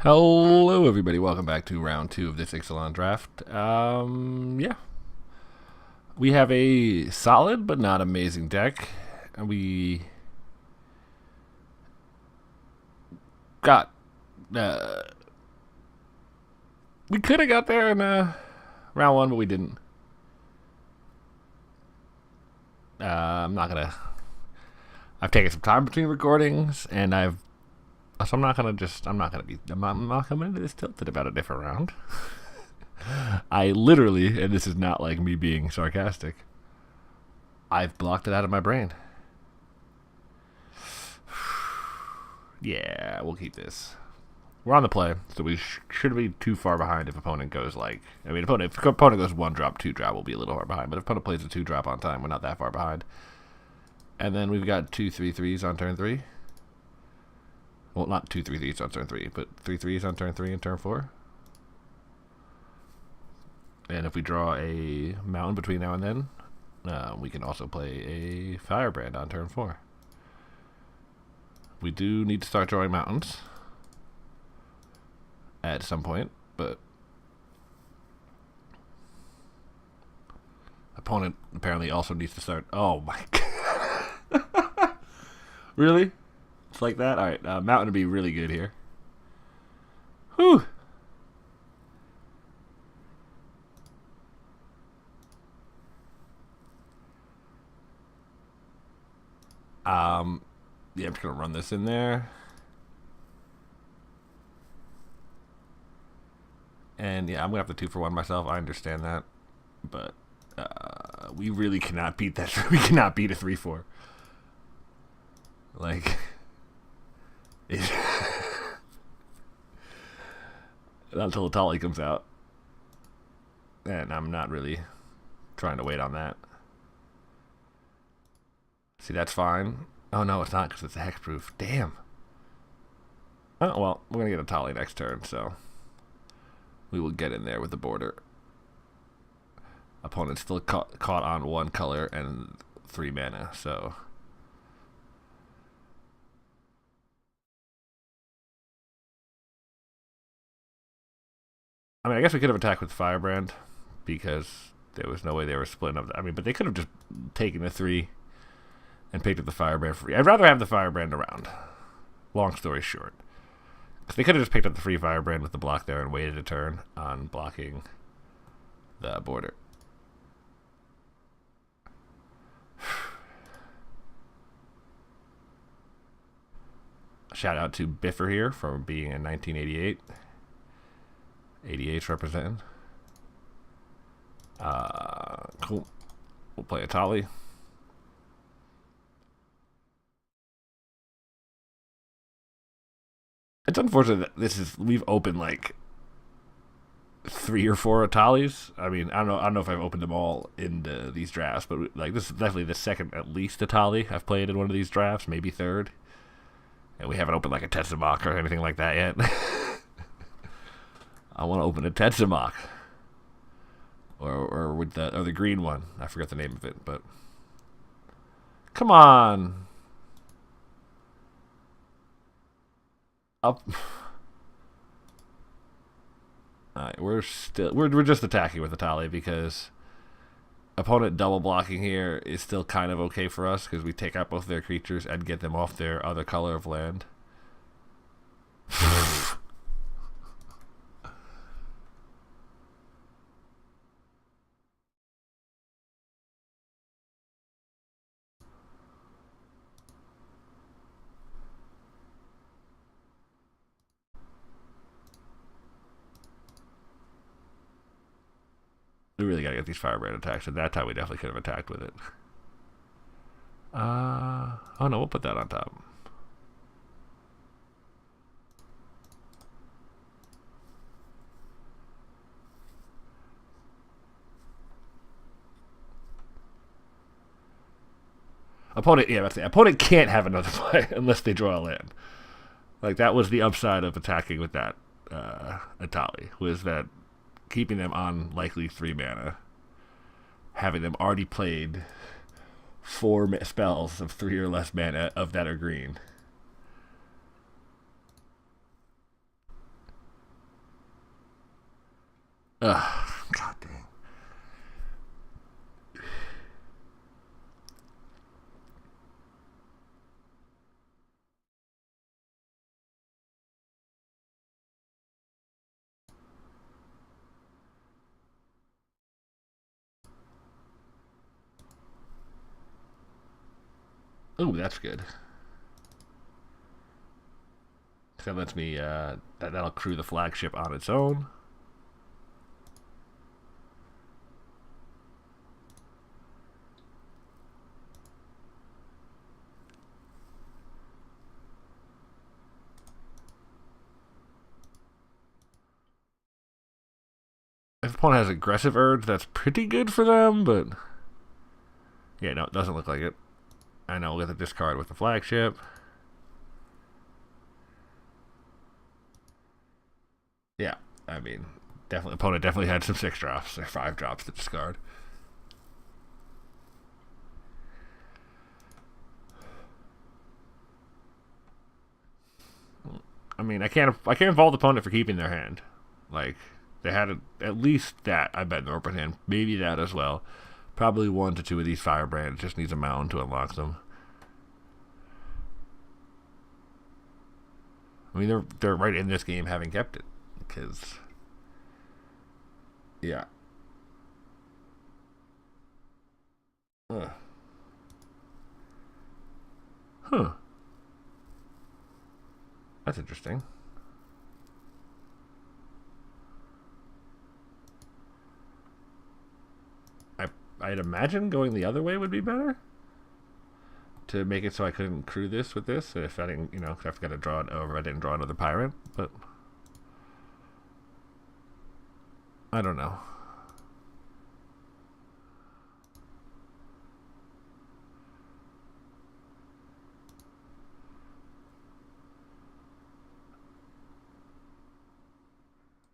Hello, everybody. Welcome back to round two of this Ixalan draft. Yeah, we have a solid but not amazing deck. We got, uh, we could have got there in round one, but we didn't. I'm not gonna. I've taken some time between recordings, and so I'm not gonna just. I'm not coming into this tilted about a different round. I literally, and this is not like me being sarcastic, I've blocked it out of my brain. Yeah, we'll keep this. We're on the play, so we shouldn't be too far behind if opponent goes like. If opponent goes one drop, two drop, we'll be a little far behind. But if opponent plays a two drop on time, we're not that far behind. And then we've got 2/3/3s on turn 3. Well, not 2/3/3s on turn 3, but 3/3s on turn 3 and turn 4. And if we draw a mountain between now and then, we can also play a firebrand on turn 4. We do need to start drawing mountains at some point, but opponent apparently also needs to start. Oh my god! Really? It's like that. All right, mountain would be really good here. Whew. Yeah, I'm just gonna run this in there. And yeah, I'm gonna have to 2-for-1 myself. I understand that, but we really cannot beat that. We cannot beat a 3/4. Like, not until the Tali comes out, and I'm not really trying to wait on that. See, that's fine. Oh no, it's not because it's a hexproof. Damn. Oh well, we're gonna get a Tali next turn, so we will get in there with the border. Opponent's still caught on 1 color and 3 mana, so. I guess we could have attacked with Firebrand because there was no way they were splitting up. But they could have just taken the 3 and picked up the Firebrand free. I'd rather have the Firebrand around. Long story short. Because they could have just picked up the free Firebrand with the block there and waited a turn on blocking the border. Shout out to Biffer here for being in 1988. 88's representing. Cool. We'll play a Tali. It's unfortunate that we've opened like 3 or 4 Atalis. I don't know if I've opened them all in these drafts, but like this is definitely the second at least Atali I've played in one of these drafts, maybe third. And we haven't opened like a Tetsamok or anything like that yet. I want to open a Tetsamok. Or with the green one. I forgot the name of it, but come on. Up. Alright, we're just attacking with the Tali because opponent double blocking here is still kind of okay for us because we take out both their creatures and get them off their other color of land. We really gotta get these Firebrand attacks, and that time we definitely could have attacked with it. Oh no, we'll put that on top. Opponent can't have another play unless they draw a land. Like, that was the upside of attacking with that Atali, was that keeping them on likely 3 mana, having them already played 4 spells of 3 or less mana of that are green. Ugh, god dang. Ooh, that's good. That lets me, that'll crew the flagship on its own. If opponent has aggressive urge, that's pretty good for them, but yeah, no, it doesn't look like it. I know we'll get the discard with the flagship. Yeah, I mean, definitely opponent definitely had some 6 drops or 5 drops to discard. I mean, I can't fault the opponent for keeping their hand. Like they had at least that. I bet in the open hand, maybe that as well. Probably 1 to 2 of these firebrands. Just needs a mound to unlock them. I mean, they're right in this game having kept it because yeah. Huh. Huh. That's interesting. I'd imagine going the other way would be better. To make it so I couldn't crew this with this. If I didn't, I forgot to draw it over. I didn't draw another pirate, but I don't know.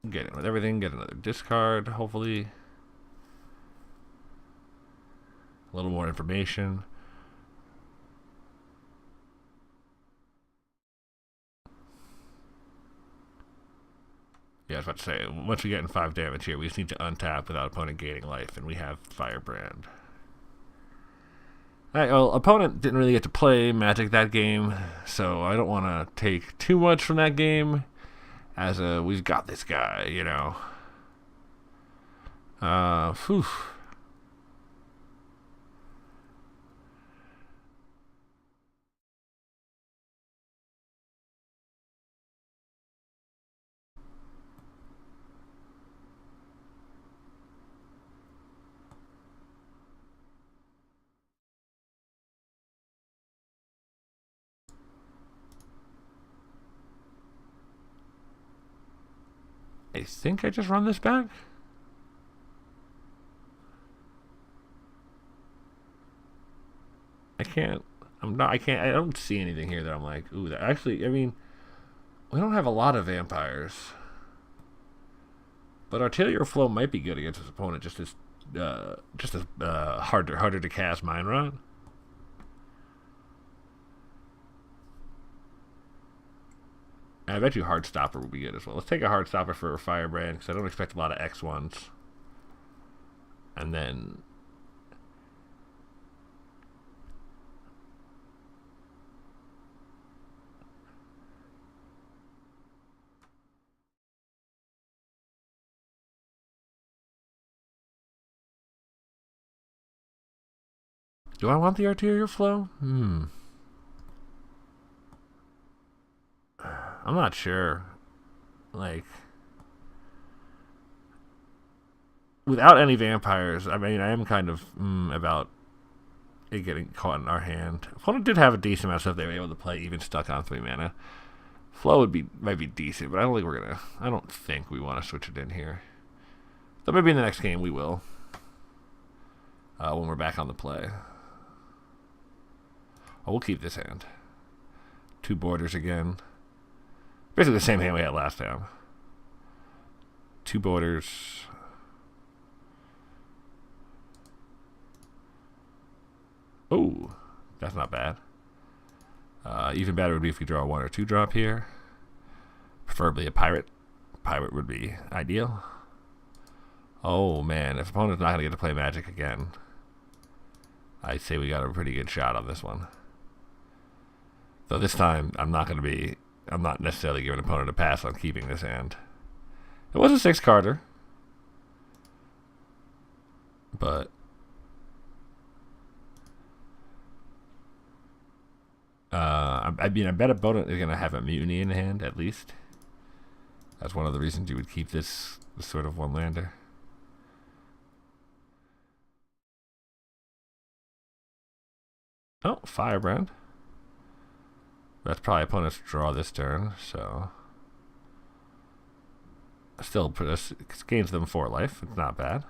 Get it with everything. Get another discard, hopefully. A little more information. Yeah, I was about to say, once we get in 5 damage here, we just need to untap without opponent gaining life, and we have Firebrand. Alright, well, opponent didn't really get to play Magic that game, so I don't want to take too much from that game, as we've got this guy, Phew. I think I just run this back. I can't. I don't see anything here that I'm like, ooh, that actually, I mean, we don't have a lot of vampires. But Artillery Flow might be good against his opponent, just as harder to cast Mind Rot. And I bet you Hard Stopper would be good as well. Let's take a Hard Stopper for a Firebrand, because I don't expect a lot of X1s. And then... do I want the Arterial Flow? I'm not sure. Like... without any vampires, I mean, I am kind of about it getting caught in our hand. Opponent did have a decent amount of stuff they were able to play, even stuck on 3 mana. Flow might be decent, but I don't think we want to switch it in here. So maybe in the next game we will. When we're back on the play. Oh, we'll keep this hand. 2 borders again. Basically the same hand we had last time. 2 borders. Oh, that's not bad. Even better would be if we draw a 1 or 2 drop here. Preferably a pirate. Pirate would be ideal. Oh man, if opponent's not gonna get to play Magic again, I'd say we got a pretty good shot on this one. Though this time, I'm not necessarily giving opponent a pass on keeping this hand. It was a 6-carder, but I mean, I bet opponent is gonna have a mutiny in hand at least. That's one of the reasons you would keep this sort of one-lander. Oh, Firebrand. That's probably opponent's draw this turn, so still gains them 4 life. It's not bad.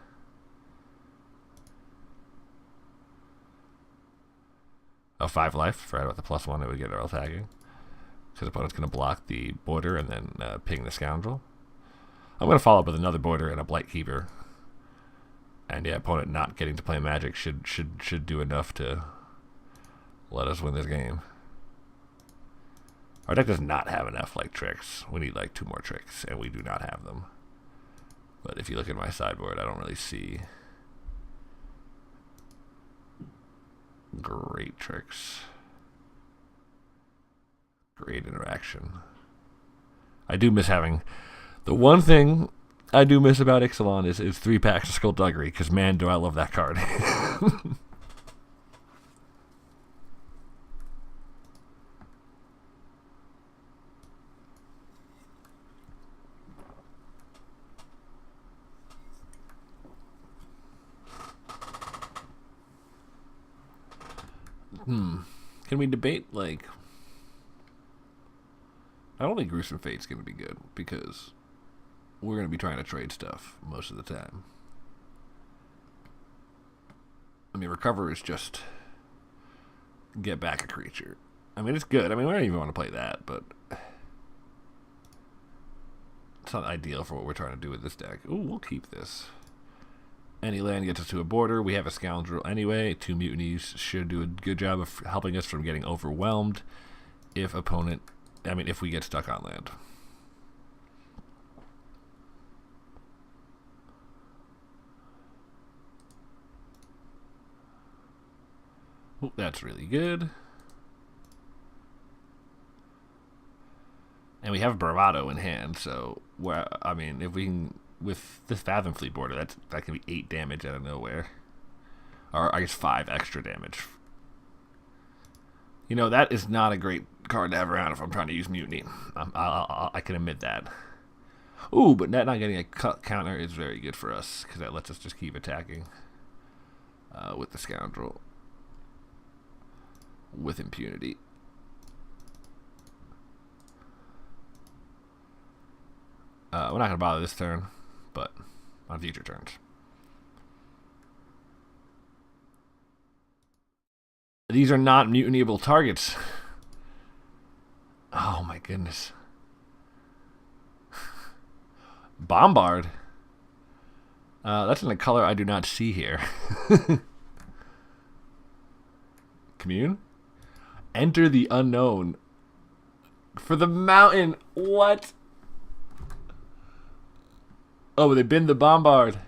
Oh, 5 life. Forgot about the +1. It would get our attacking. Because opponent's going to block the border and then ping the scoundrel. I'm going to follow up with another border and a Blight Keeper. And yeah, opponent not getting to play Magic should do enough to let us win this game. Our deck does not have enough like tricks. We need like 2 more tricks, and we do not have them. But if you look at my sideboard, I don't really see great tricks. Great interaction. I do miss having... The one thing I do miss about Ixalan is 3 packs of Skullduggery, because man, do I love that card. Can we debate, like... I don't think Gruesome Fate's going to be good, because we're going to be trying to trade stuff most of the time. I mean, Recover is just get back a creature. I mean, it's good. I mean, we don't even want to play that, but it's not ideal for what we're trying to do with this deck. Ooh, we'll keep this. Any land gets us to a border. We have a Scoundrel anyway. 2 mutinies should do a good job of helping us from getting overwhelmed if we get stuck on land. Ooh, that's really good. And we have Bravado in hand, so I mean, if we can, with this Fathom Fleet border, that can be 8 damage out of nowhere, or I guess 5 extra damage. You know, that is not a great card to have around if I'm trying to use Mutiny. I can admit that. Ooh, but not getting a counter is very good for us, because that lets us just keep attacking with the Scoundrel with impunity. We're not going to bother this turn, but on future turns. These are not mutinyable targets. Oh my goodness. Bombard. That's in a color I do not see here. Commune? Enter the Unknown. For the mountain. What? Oh, they bin the Bombard.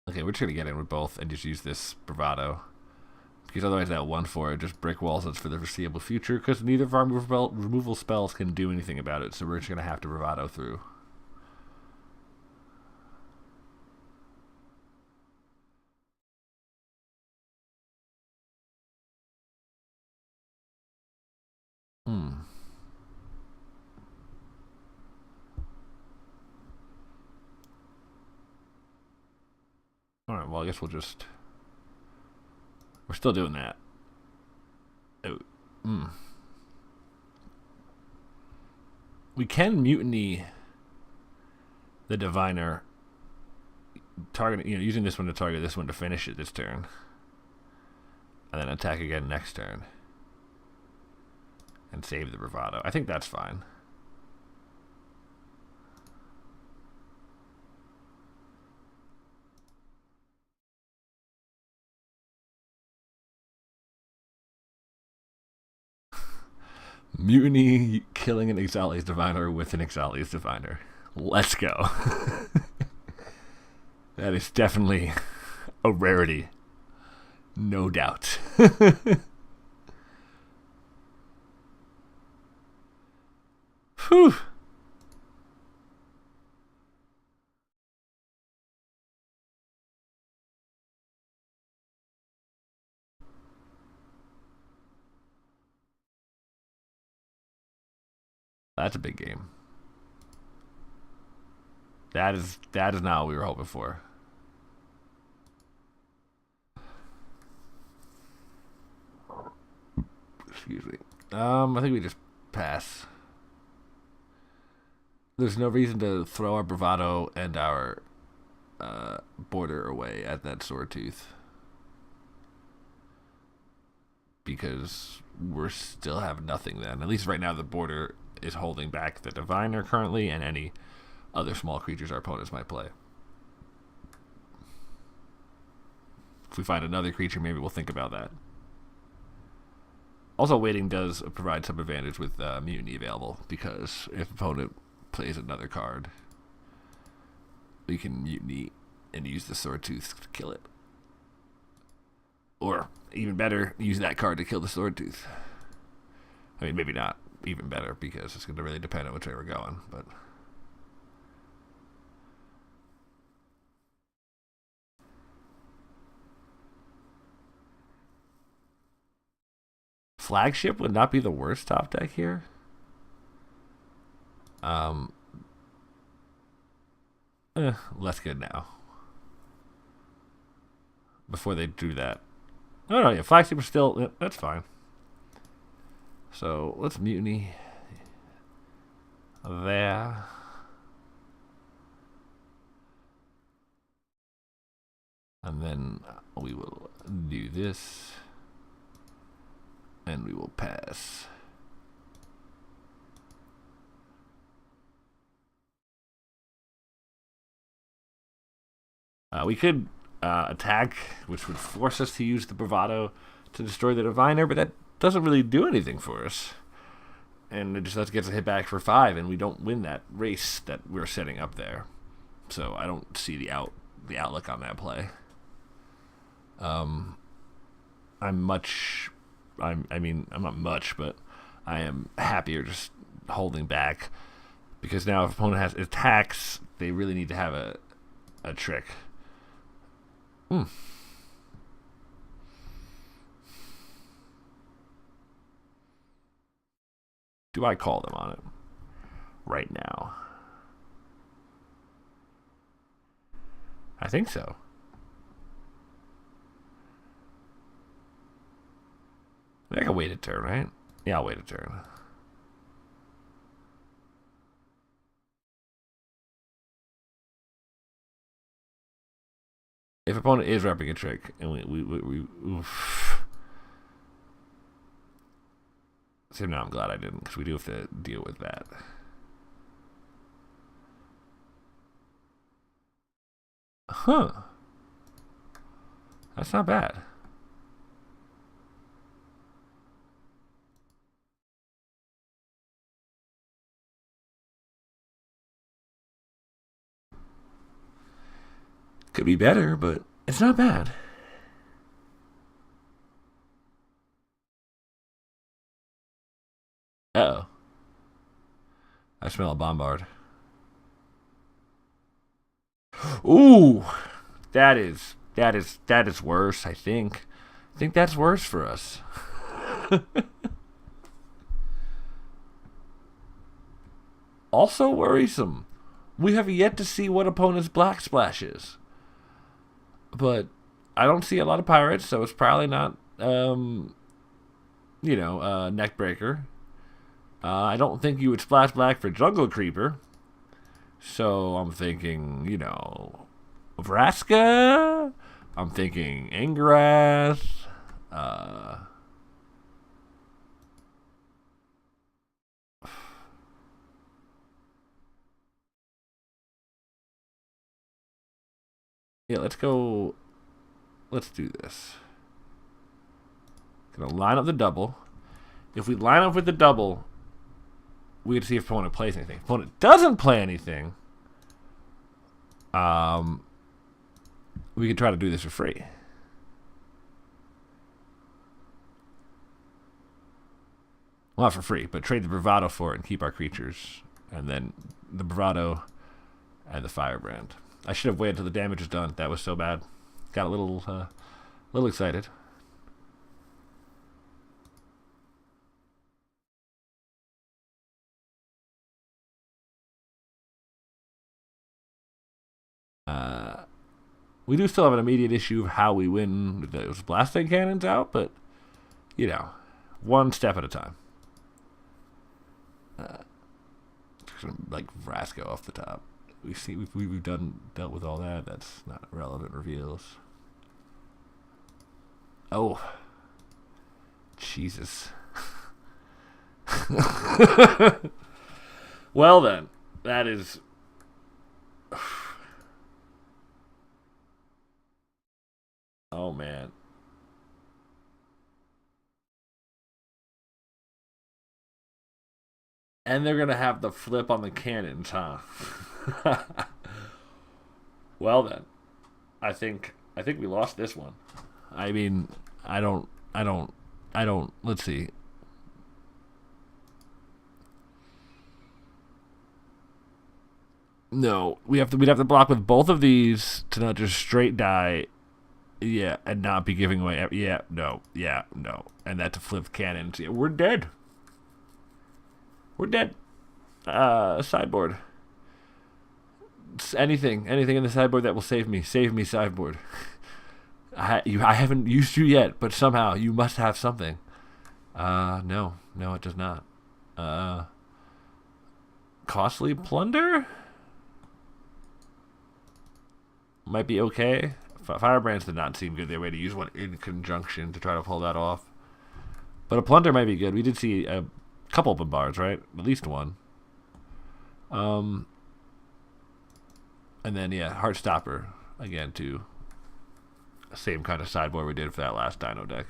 Okay, we're just gonna get in with both and just use this Bravado. Because otherwise that 1/4 just brick walls us for the foreseeable future, because neither of our removal spells can do anything about it, so we're just gonna have to Bravado through. Alright, well I guess we're still doing that. Oh, We can mutiny the Diviner, using this one to target this one to finish it this turn, and then attack again next turn, and save the Bravado. I think that's fine. Mutiny killing an Ixalan's Diviner with an Ixalan's Diviner. Let's go. That is definitely a rarity. No doubt. Whew. That's a big game. That is not what we were hoping for. Excuse me. I think we just pass. There's no reason to throw our bravado and our border away at that sword tooth, because we're still have nothing then. At least right now the border is holding back the diviner currently and any other small creatures our opponents might play. If we find another creature, maybe we'll think about that. Also, waiting does provide some advantage with Mutiny available, because if opponent plays another card, we can Mutiny and use the Sword Tooth to kill it. Or, even better, use that card to kill the Sword Tooth. I mean, maybe not even better, because it's going to really depend on which way we're going, but... Flagship would not be the worst top deck here. Less good now. Before they do that. No, yeah, Flagship is still... Yeah, that's fine. So, let's Mutiny. There. And then we will do this. And we will pass. We could attack, which would force us to use the bravado to destroy the diviner, but that doesn't really do anything for us. And it just gets a hit back for 5, and we don't win that race that we're setting up there. So I don't see the outlook on that play. I'm not much, but I am happier just holding back, because now if opponent has attacks, they really need to have a trick. Do I call them on it right now? I think so. I can wait a turn, right? Yeah, I'll wait a turn. If opponent is repping a trick, and we oof. So now I'm glad I didn't, because we do have to deal with that. Huh. That's not bad. Could be better, but it's not bad. Uh-oh. I smell a bombard. Ooh, that is worse, I think. I think that's worse for us. Also worrisome. We have yet to see what opponent's black splash is. But I don't see a lot of pirates, so it's probably not, neckbreaker. I don't think you would splash black for Jungle Creeper. So I'm thinking, Vraska. I'm thinking Angrath. Yeah, let's go. Let's do this. Gonna line up the double. If we line up with the double, we get to see if opponent plays anything. If opponent doesn't play anything, we can try to do this for free. Well, not for free, but trade the bravado for it and keep our creatures, and then the bravado and the firebrand. I should have waited till the damage was done. That was so bad. Got a little excited. We do still have an immediate issue of how we win with those blasting cannons out, but, you know, one step at a time. Like Vrasco off the top. We've dealt with all that. That's not relevant reveals. Oh, Jesus. Well then, that is. Oh man. And they're gonna have the flip on the cannons, huh? Well then, I think we lost this one. I mean, I don't. Let's see. No, we'd have to block with both of these to not just straight die. Yeah, and not be giving away. Yeah, no, and that to flip cannons. Yeah, we're dead. We're dead. Sideboard. Anything in the sideboard that will save me. Save me, sideboard. I haven't used you yet, but somehow you must have something. No, it does not. Costly plunder might be okay. Firebrands did not seem good. They way to use one in conjunction to try to pull that off. But a plunder might be good. We did see a couple bombards, right? At least one. And then yeah, Heartstopper again too. Same kind of sideboard we did for that last Dino deck.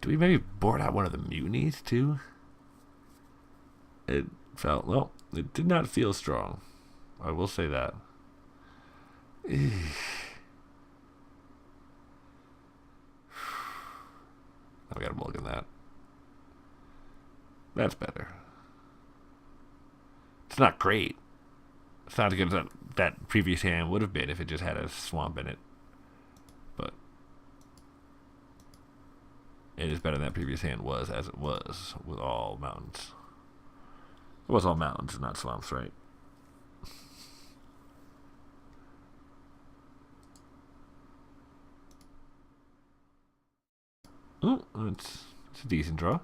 Do we maybe board out one of the mutinies too? It felt, well, it did not feel strong. I will say that. Now we gotta mulligan that. That's better. It's not great. It's not as good as that previous hand would have been if it just had a swamp in it. But it is better than that previous hand was, as it was with all mountains. It was all mountains, not swamps, right? Oh, it's a decent draw.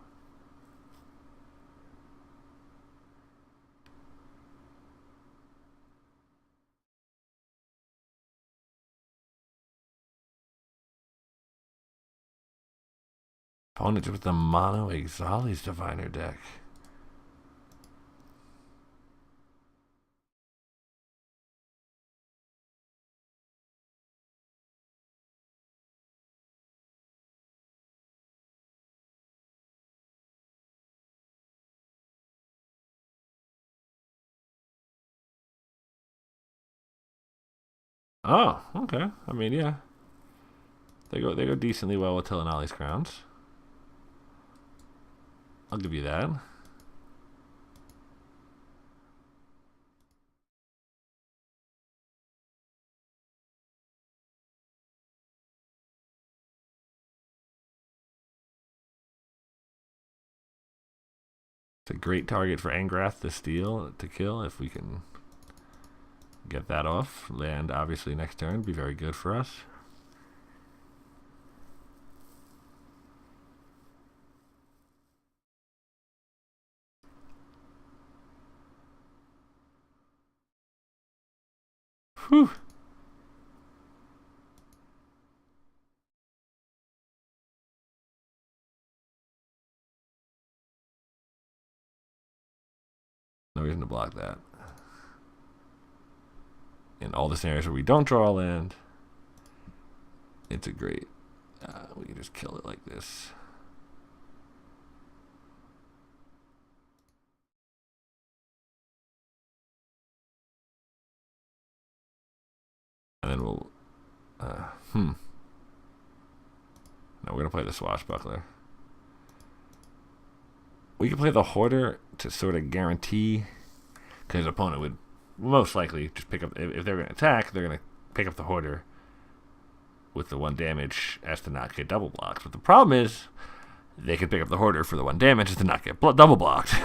Opponent with the mono Ixalan's Diviner deck. Oh, okay. I mean, yeah. They go decently well with Tilinali's Crowns. I'll give you that. It's a great target for Angrath to steal, to kill, if we can get that off. Land, obviously, next turn. Be very good for us. Whew. reason to block that. In all the scenarios where we don't draw a land, it's a great... we can just kill it like this. And then we'll... No, we're going to play the Swashbuckler. We could play the Hoarder to sort of guarantee... Because his opponent would most likely just pick up... If they're going to attack, they're going to pick up the Hoarder with the 1 damage as to not get double blocked. But the problem is, they could pick up the Hoarder for the 1 damage as to not get double blocked.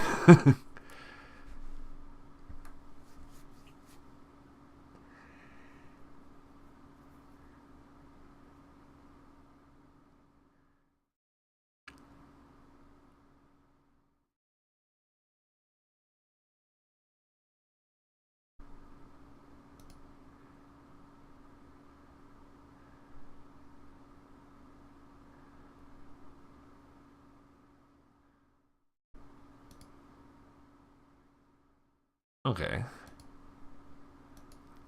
Okay.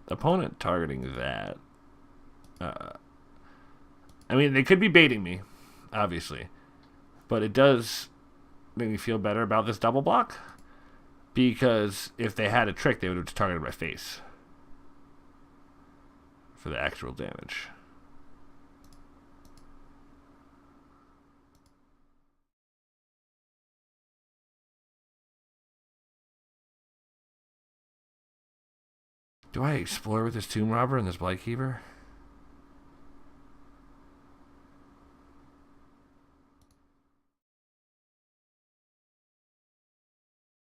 Opponent targeting that. I mean, they could be baiting me, obviously. But it does make me feel better about this double block. Because if they had a trick, they would have just targeted my face for the actual damage. Do I explore with this Tomb Robber and this Blightkeeper?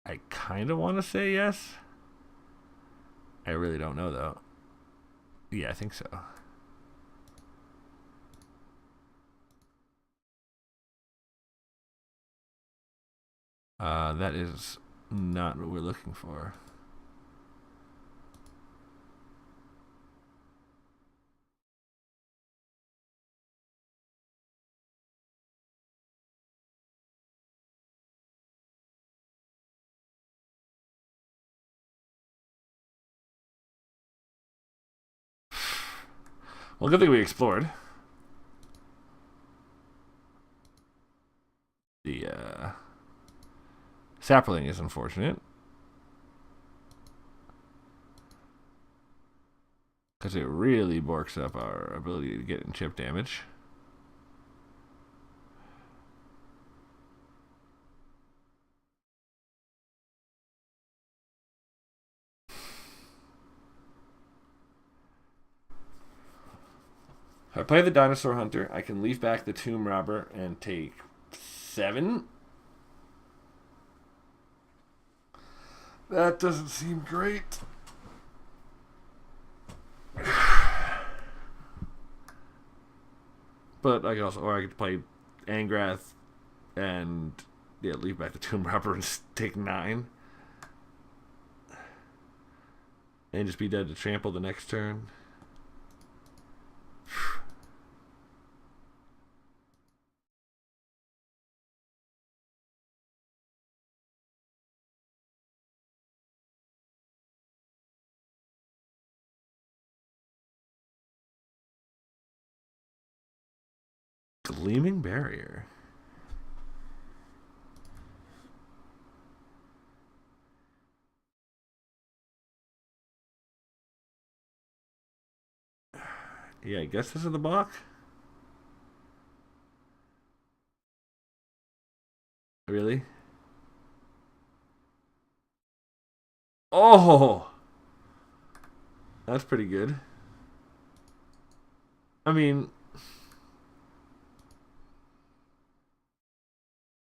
I kind of want to say yes. I really don't know, though. Yeah, I think so. That is not what we're looking for. Well, good thing we explored. The Sapling is unfortunate. Because it really borks up our ability to get in chip damage. If I play the Dinosaur Hunter, I can leave back the Tomb Robber and take 7. That doesn't seem great. But I could also, or I could play Angrath and leave back the Tomb Robber and take 9. And just be dead to trample the next turn. Gleaming Barrier. Yeah, I guess this is the block. Really? Oh! That's pretty good. I mean...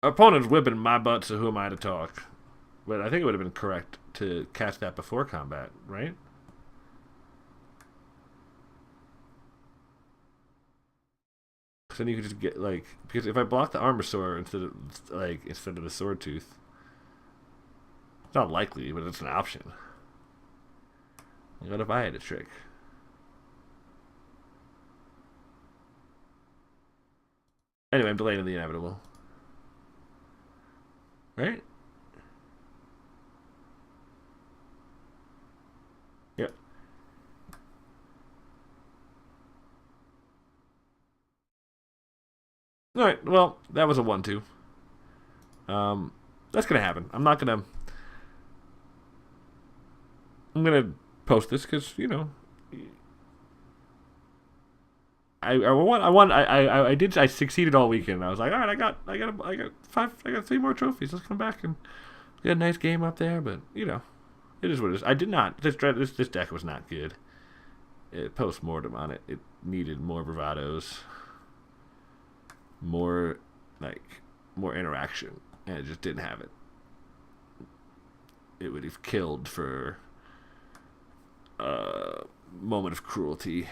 Opponent's whipping my butt, so who am I to talk? But I think it would have been correct to catch that before combat, right? Because then you could just get, like... Because if I block the Armor Sword instead of the Sword Tooth... It's not likely, but it's an option. What if I had a trick? Anyway, I'm delaying the inevitable. Right? All right, well, that was a 1-2. That's going to happen. I'm going to post this because, you know, I succeeded all weekend. I was like, all right, I got 3 more trophies. Let's come back and get a nice game up there. But you know, it is what it is. I did not. This deck was not good. Post-mortem on it. It needed more bravados, more interaction, and it just didn't have it. It would have killed for a moment of cruelty.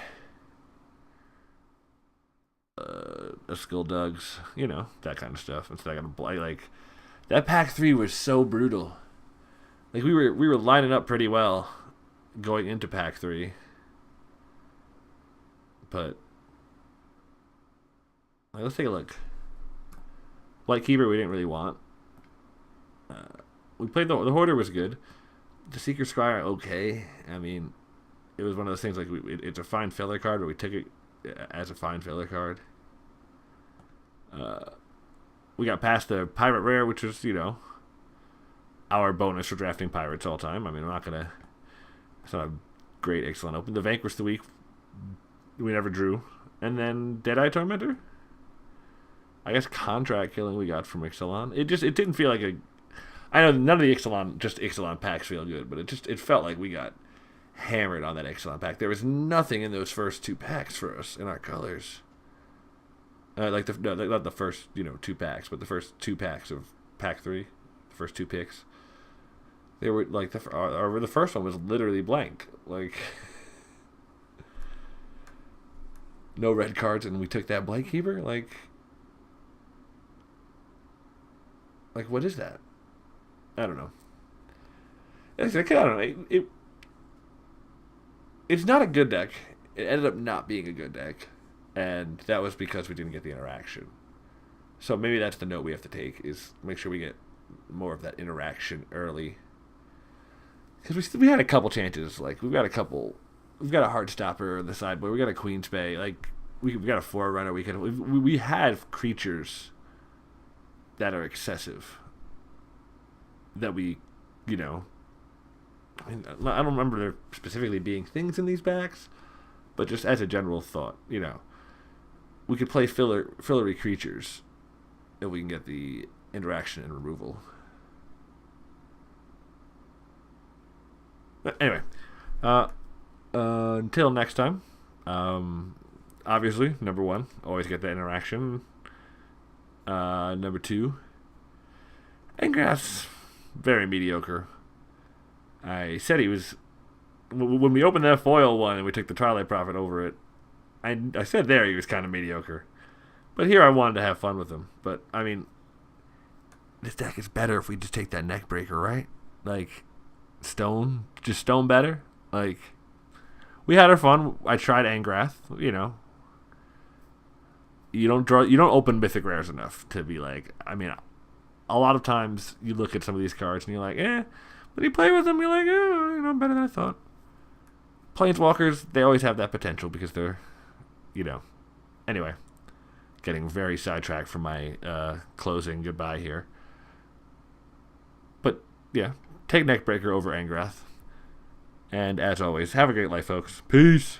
A skill dugs, you know, that kind of stuff. Instead, I got to play like that. Pack 3 was so brutal. Like we were lining up pretty well going into pack 3, but like, let's take a look. Lightkeeper we didn't really want. We played the Hoarder was good. The Seeker Scryer okay. I mean, it was one of those things like it's a fine filler card, but we took it as a fine filler card. We got past the Pirate Rare, which was, you know, our bonus for drafting pirates all time. I mean, it's not a great Ixalan open. The Vanquish the week we never drew. And then Deadeye Tormentor? I guess Contract Killing we got from Ixalan. It didn't feel like I know none of the Ixalan packs feel good, but it felt like we got hammered on that Ixalan pack. There was nothing in those first 2 packs for us in our colors. Not the first 2 packs, but the first 2 packs of pack 3, the first 2 picks. They were like the first one was literally blank, like no red cards, and we took that Blight Keeper. Like what is that? I don't know. I don't know. It's not a good deck. It ended up not being a good deck, and that was because we didn't get the interaction. So maybe that's the note we have to take, is make sure we get more of that interaction early. Because we had a couple chances. Like, we've got a Heartstopper in the sideboard. We got a Queen's Bay. Like, we got a Forerunner. We had creatures that are excessive. That we, you know... I mean, I don't remember there specifically being things in these backs, but just as a general thought, you know, we could play fillery creatures if we can get the interaction and removal. But anyway, until next time, obviously, number 1, always get the interaction. Number 2, Angrath's very mediocre. I said he was... When we opened that foil one and we took the Twilight Prophet over it, I said there he was kind of mediocre. But here I wanted to have fun with him. But, I mean, this deck is better if we just take that Neckbreaker, right? Like, Stone better? Like, we had our fun. I tried Angrath, you know. You don't open Mythic Rares enough to be like... I mean, a lot of times you look at some of these cards and you're like, But you play with them, you're like, you know, better than I thought. Planeswalkers, they always have that potential because they're, you know. Anyway, getting very sidetracked from my closing goodbye here. But, yeah, take Neckbreaker over Angrath. And as always, have a great life, folks. Peace.